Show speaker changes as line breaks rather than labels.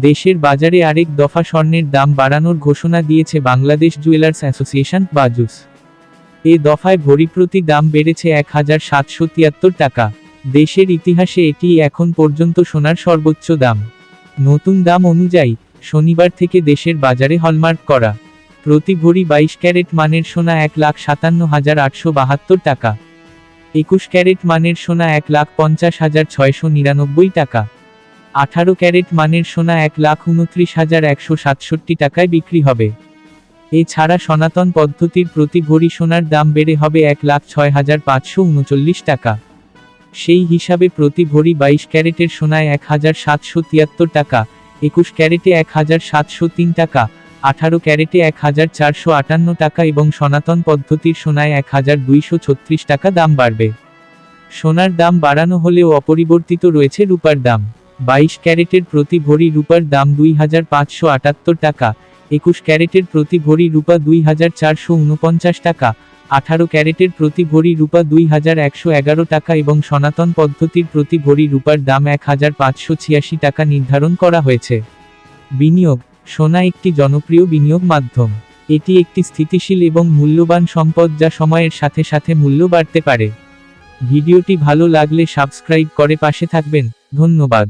দেশের বাজারে আরেক দফা স্বর্ণের দাম বাড়ানোর ঘোষণা দিয়েছে বাংলাদেশ জুয়েলার্স অ্যাসোসিয়েশন বাজুস। এ দফায় ভরিপ্রতি দাম বেড়েছে 1773 টাকা। দেশের ইতিহাসে এটি এখন পর্যন্ত সোনার সর্বোচ্চ দাম। নতুন দাম অনুযায়ী শনিবার থেকে দেশের বাজারে হলমার্ক করা প্রতি ভরি 22 ক্যারেট মানের সোনা 1,57,872 টাকা, 21 ক্যারেট মানের সোনা 1,50,699 টাকা, 18 ক্যারেট মানের সোনা 1,29,167 টাকায় বিক্রি হবে। এছাড়া সনাতন পদ্ধতির প্রতি ভরি সোনার দাম বেড়ে হবে 1,06,539 টাকা। সেই হিসাবে প্রতি ভরি 22 ক্যারেটের সোনায় 1,773 টাকা, 21 ক্যারেটে 1,703 টাকা, 18 ক্যারেটে 1,458 টাকা এবং সনাতন পদ্ধতির সোনায় 1,236 টাকা দাম বাড়বে। সোনার দাম বাড়ানো হলেও অপরিবর্তিত রয়েছে রূপার দাম। 22 ক্যারেটের প্রতি ভরি রূপার দাম 2,578 টাকা, 21 ক্যারেটের প্রতি ভরি রূপা 2,449 টাকা, 18 ক্যারেটের প্রতি ভরি রূপা 2,111 টাকা এবং সনাতন পদ্ধতির প্রতি ভরি রূপার দাম 1,586 টাকা নির্ধারণ করা হয়েছে। বিনিয়োগ: সোনা একটি জনপ্রিয় বিনিয়োগ মাধ্যম। এটি একটি স্থিতিশীল এবং মূল্যবান সম্পদ যা সময়ের সাথে সাথে মূল্য বাড়তে পারে। ভিডিওটি ভালো লাগলে সাবস্ক্রাইব করে পাশে থাকবেন। ধন্যবাদ।